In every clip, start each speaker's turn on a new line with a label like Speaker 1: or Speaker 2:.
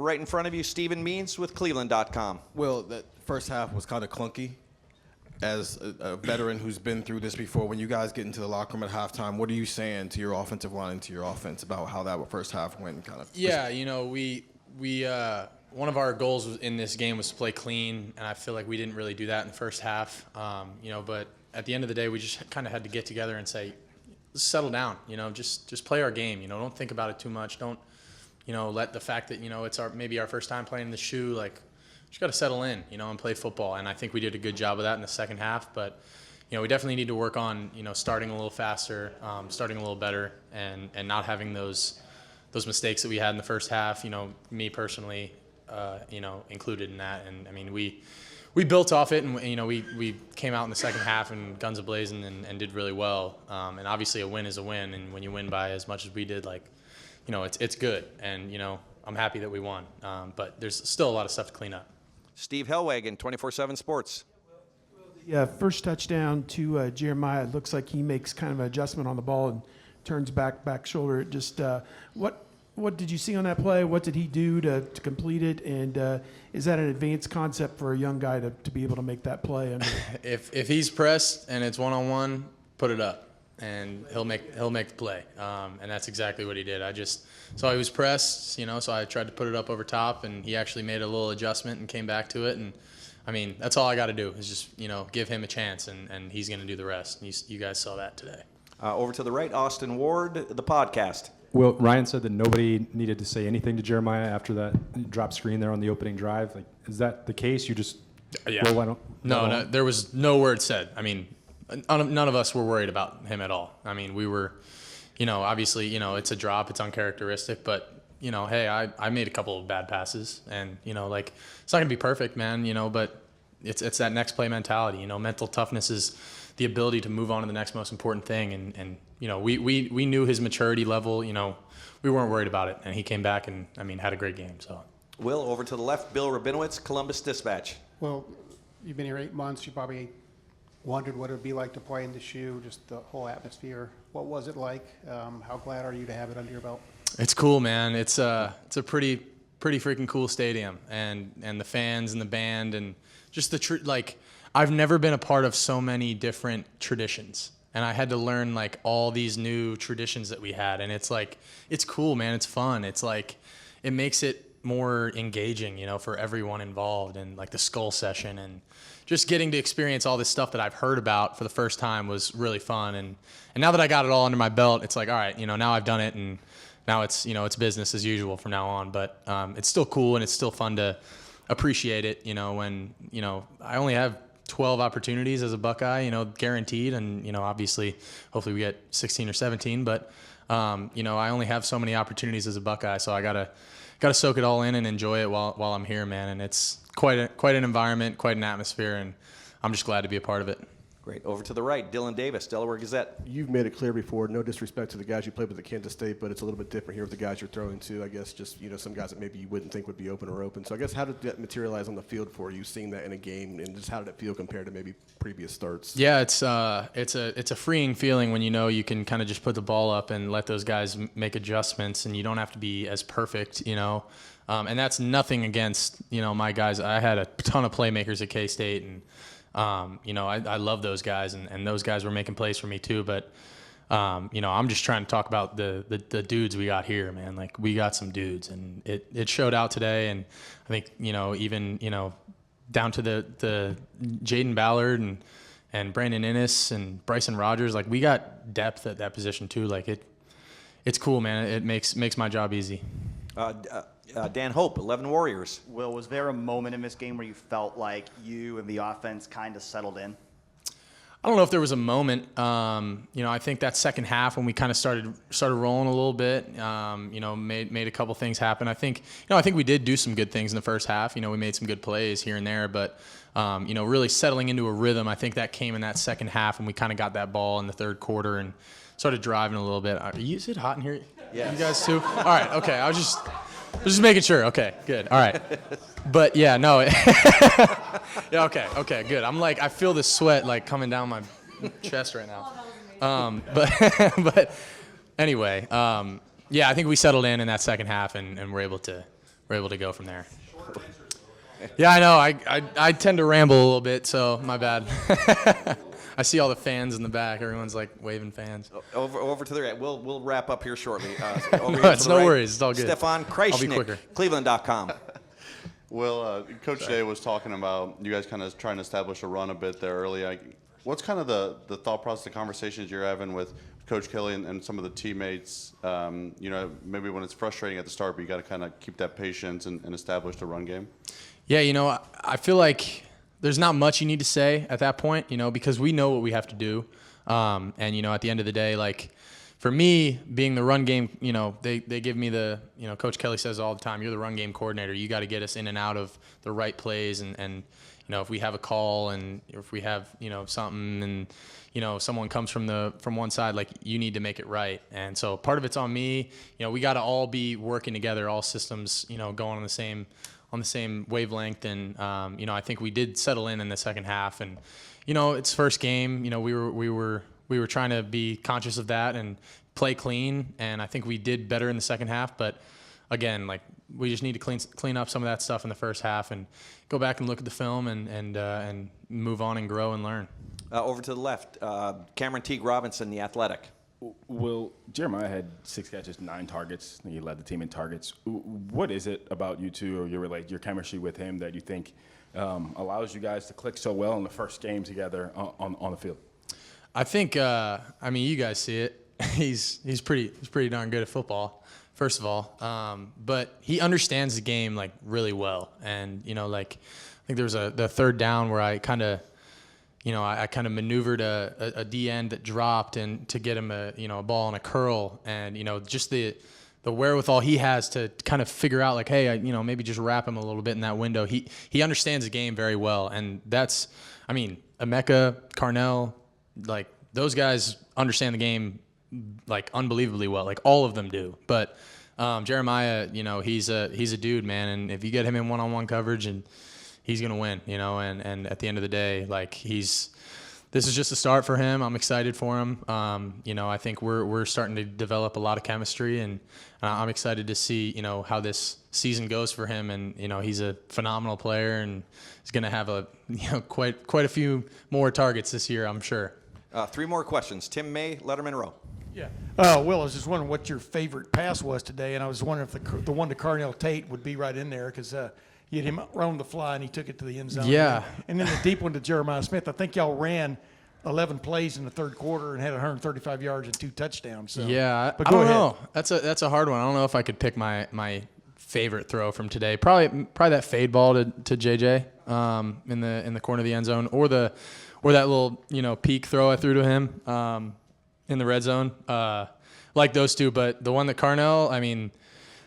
Speaker 1: right in front of you, Stephen Means with Cleveland.com.
Speaker 2: Well, that first half was kind of clunky. As a veteran who's been through this before, when you guys get into the locker room at halftime, what are you saying to your offensive line and to your offense about how that first half went?
Speaker 3: Yeah, we one of our goals in this game was to play clean, and I feel like we didn't really do that in the first half. But at the end of the day, we just kind of had to get together and say, let's settle down. Just play our game. Don't think about it too much. Don't let the fact that it's maybe our first time playing the shoe, like, just got to settle in, and play football. And I think we did a good job of that in the second half. But, we definitely need to work on, starting a little faster, starting a little better, and not having those mistakes that we had in the first half. Me personally, included in that. And I mean, we built off it, and we came out in the second half and guns a-blazing and did really well. And obviously, a win is a win. And when you win by as much as we did, it's good. And I'm happy that we won. But there's still a lot of stuff to clean up.
Speaker 1: Steve Hellwagon, 24/7 Sports.
Speaker 4: Yeah, first touchdown to Jeremiah. It looks like he makes kind of an adjustment on the ball and turns back shoulder. Just what did you see on that play? What did he do to complete it? And is that an advanced concept for a young guy to be able to make that play?
Speaker 3: If he's pressed and it's one-on-one, put it up, and he'll make the play. And that's exactly what he did. I just saw he was pressed, so I tried to put it up over top, and he actually made a little adjustment and came back to it. And I mean, that's all I got to do is just give him a chance, and he's going to do the rest. And you guys saw that today.
Speaker 1: Over to the right, Austin Ward, the podcast.
Speaker 5: Well, Ryan said that nobody needed to say anything to Jeremiah after that drop screen there on the opening drive. Like, is that the case? You just
Speaker 3: No, there was no word said. I mean, none of us were worried about him at all. I mean, we were, obviously, it's a drop, it's uncharacteristic, but hey, I made a couple of bad passes, and it's not gonna be perfect, man. But it's that next play mentality. Mental toughness is the ability to move on to the next most important thing, and we knew his maturity level. We weren't worried about it, and he came back and had a great game. So,
Speaker 1: Will, over to the left, Bill Rabinowitz, Columbus Dispatch.
Speaker 6: Well, you've been here 8 months. You probably wondered what it would be like to play in the shoe, just the whole atmosphere. What was it like? How glad are you to have it under your belt?
Speaker 3: It's cool, man. It's a pretty freaking cool stadium, and the fans and the band and just I've never been a part of so many different traditions, and I had to learn all these new traditions that we had, and it's cool, man. It's fun. It's it makes it more engaging, for everyone involved, and the skull session and just getting to experience all this stuff that I've heard about for the first time was really fun. And now that I got it all under my belt, it's all right, now I've done it, and now it's, it's business as usual from now on. But it's still cool, and it's still fun to appreciate it, when, I only have 12 opportunities as a Buckeye, guaranteed. And, obviously, hopefully we get 16 or 17. But, I only have so many opportunities as a Buckeye, so I gotta soak it all in and enjoy it while I'm here, man. And it's quite an environment, quite an atmosphere, and I'm just glad to be a part of it.
Speaker 1: Great. Over to the right, Dylan Davis, Delaware Gazette.
Speaker 7: You've made it clear before, no disrespect to the guys you played with at Kansas State, but it's a little bit different here with the guys you're throwing to. I guess just, some guys that maybe you wouldn't think would be open. So I guess how did that materialize on the field for you, seeing that in a game, and just how did it feel compared to maybe previous starts?
Speaker 3: Yeah, it's a freeing feeling when you can kind of just put the ball up and let those guys make adjustments, and you don't have to be as perfect, and that's nothing against, my guys. I had a ton of playmakers at K-State, and I love those guys, and those guys were making plays for me too. But, I'm just trying to talk about the dudes we got here, man. We got some dudes, and it showed out today. And I think, even, down to the Jaden Ballard and Brandon Innes and Bryson Rogers, we got depth at that position too. It's cool, man. It makes my job easy.
Speaker 1: Dan Hope, 11 Warriors.
Speaker 8: Will, was there a moment in this game where you felt like you and the offense kind of settled in?
Speaker 3: I don't know if there was a moment. I think that second half when we kind of started rolling a little bit, made a couple things happen. I think we did do some good things in the first half. We made some good plays here and there, but really settling into a rhythm. I think that came in that second half, and we kind of got that ball in the third quarter and started driving a little bit. Is it hot in here?
Speaker 1: Yeah.
Speaker 3: You guys too? All right. Okay. I was just making sure. Okay, good. All right. But yeah, no. Yeah, okay, good. I feel the sweat coming down my chest right now. But anyway, yeah, I think we settled in that second half, and we're able to we're able to go from there. Yeah, I know. I tend to ramble a little bit, so my bad. I see all the fans in the back. Everyone's like waving fans.
Speaker 1: Over to the right. We'll wrap up here shortly. Over
Speaker 3: No,
Speaker 1: here to
Speaker 3: it's
Speaker 1: the
Speaker 3: no
Speaker 1: right,
Speaker 3: worries. It's all good.
Speaker 1: Stefan
Speaker 3: I'll be
Speaker 1: Kreisnick,
Speaker 3: quicker.
Speaker 1: Cleveland.com.
Speaker 9: Well, Coach Day was talking about you guys kind of trying to establish a run a bit there early. What's kind of the thought process, the conversations you're having with Coach Kelly and some of the teammates? Maybe when it's frustrating at the start, but you got to kind of keep that patience and establish the run game.
Speaker 3: Yeah, I feel like there's not much you need to say at that point, because we know what we have to do. And, at the end of the day, like, for me, being the run game, they give me Coach Kelly says all the time, you're the run game coordinator. You got to get us in and out of the right plays. And if we have a call and if we have, something and, someone comes from one side, like, you need to make it right. And so part of it's on me. We got to all be working together, all systems, going on the same wavelength. And, I think we did settle in the second half. And, it's first game. We were trying to be conscious of that and play clean. And I think we did better in the second half. But, again, like, we just need to clean up some of that stuff in the first half and go back and look at the film and move on and grow and learn.
Speaker 1: Over to the left, Cameron Teague Robinson, The Athletic.
Speaker 10: Well, Jeremiah had 6 catches, 9 targets. He led the team in targets. What is it about you two or your chemistry with him that you think allows you guys to click so well in the first game together on the field?
Speaker 3: I think, you guys see it. He's pretty darn good at football, first of all. But he understands the game, like, really well. And, I think there was the third down where I kind of maneuvered a D end that dropped and to get him a ball and a curl, and just the wherewithal he has to kind of figure out, like, hey, maybe just wrap him a little bit in that window. He understands the game very well, and that's, Emeka, Carnell, like, those guys understand the game, like, unbelievably well. Like, all of them do. But Jeremiah, he's a dude, man, and if you get him in one-on-one coverage, and he's going to win, and at the end of the day, like, this is just a start for him. I'm excited for him. I think we're starting to develop a lot of chemistry, and I'm excited to see, how this season goes for him. And, he's a phenomenal player, and he's going to have quite a few more targets this year, I'm sure.
Speaker 1: 3 more questions. Tim May, Letterman Row.
Speaker 11: Yeah. Will, I was just wondering what your favorite pass was today, and I was wondering if the one to Carnell Tate would be right in there, because you had him run the fly, and he took it to the end zone.
Speaker 3: Yeah.
Speaker 11: And then the deep one to Jeremiah Smith. I think y'all ran 11 plays in the third quarter and had 135 yards and 2 touchdowns. So.
Speaker 3: Yeah,
Speaker 11: But
Speaker 3: I
Speaker 11: go
Speaker 3: don't
Speaker 11: ahead.
Speaker 3: know. That's a hard one. I don't know if I could pick my favorite throw from today. Probably that fade ball to JJ in the corner of the end zone, or that little peak throw I threw to him in the red zone. Like those two, but the one that Carnell,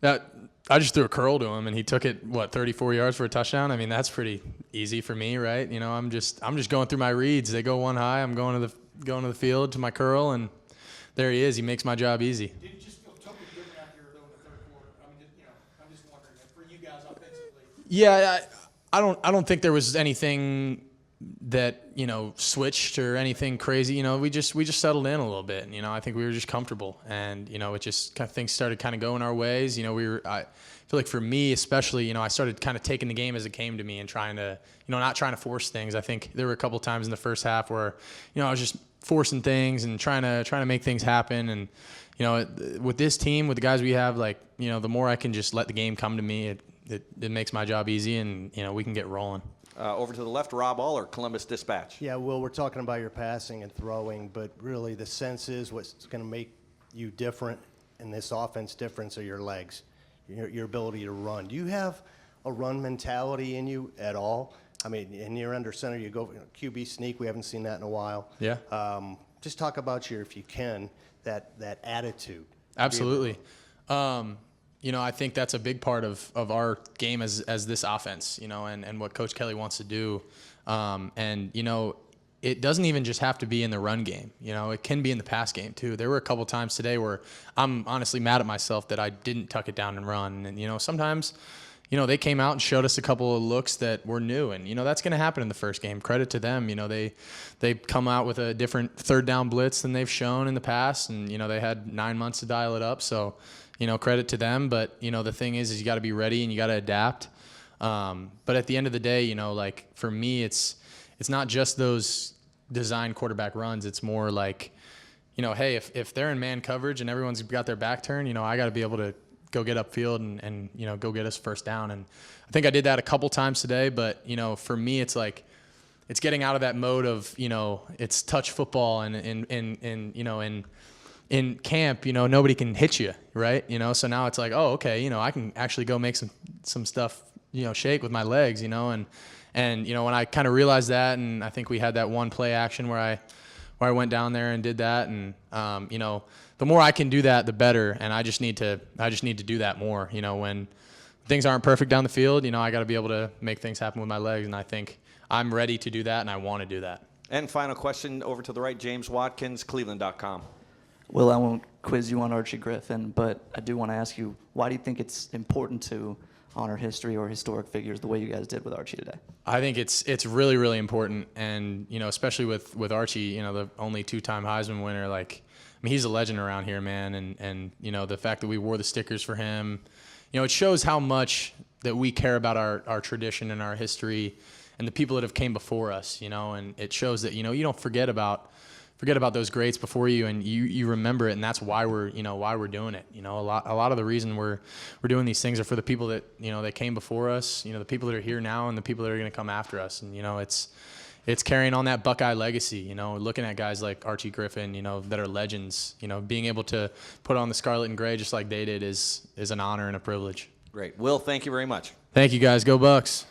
Speaker 3: that I just threw a curl to him and he took it 34 yards for a touchdown. That's pretty easy for me, right? I'm just going through my reads. They go one high. I'm going to the field to my curl, and there he is. He makes my job easy.
Speaker 11: Did it just feel totally different out here, though, in the third quarter? I'm just wondering, for you guys offensively.
Speaker 3: Yeah, I don't think there was anything that switched or anything crazy. We just settled in a little bit, and I think we were just comfortable, and it just kind of things started kind of going our ways. I feel like for me especially, I started kind of taking the game as it came to me and trying to not trying to force things. I think there were a couple times in the first half where I was just forcing things and trying to make things happen. And with this team, with the guys we have, like the more I can just let the game come to me, it makes my job easy, and we can get rolling.
Speaker 1: Over to the left, Rob Aller, Columbus Dispatch.
Speaker 12: Yeah, Will, we're talking about your passing and throwing, but really the sense is what's going to make you different in this offense difference are your legs, your ability to run. Do you have a run mentality in you at all? And you're under center, you go QB sneak. We haven't seen that in a while.
Speaker 3: Yeah.
Speaker 12: Just talk about if you can, that attitude.
Speaker 3: Absolutely. I think that's a big part of our game as this offense, and what Coach Kelly wants to do. It doesn't even just have to be in the run game. It can be in the pass game too. There were a couple times today where I'm honestly mad at myself that I didn't tuck it down and run. And, sometimes, they came out and showed us a couple of looks that were new, and, that's going to happen in the first game. Credit to them. They come out with a different third down blitz than they've shown in the past, and, they had 9 months to dial it up. So, credit to them. But, the thing is you got to be ready and you got to adapt. But at the end of the day, like for me, it's not just those design quarterback runs. It's more like, hey, if they're in man coverage and everyone's got their back turned, I got to be able to go get upfield and go get us first down. And I think I did that a couple times today, but, for me, it's like, it's getting out of that mode of, it's touch football and in camp, nobody can hit you, right? So now it's like, oh, okay, I can actually go make some stuff, shake with my legs, and when I kind of realized that, and I think we had that one play action where I went down there and did that, and the more I can do that, the better. And I just need to do that more. When things aren't perfect down the field, I got to be able to make things happen with my legs, and I think I'm ready to do that, and I want to do that.
Speaker 1: And final question over to the right, James Watkins, Cleveland.com.
Speaker 13: Well, I won't quiz you on Archie Griffin, but I do want to ask you, why do you think it's important to honor history or historic figures the way you guys did with Archie today?
Speaker 3: I think it's really, really important. And, especially with Archie, the only two-time Heisman winner, he's a legend around here, man. And the fact that we wore the stickers for him, it shows how much that we care about our tradition and our history and the people that have came before us, and it shows that, you don't forget about those greats before you, and you remember it, and that's why we're doing it. A lot of the reason we're doing these things are for the people that that came before us, the people that are here now, and the people that are going to come after us. And it's carrying on that Buckeye legacy. Looking at guys like Archie Griffin, that are legends. Being able to put on the scarlet and gray just like they did is an honor and a privilege.
Speaker 1: Great. Will, thank you very much.
Speaker 3: Thank you, guys. Go Bucks.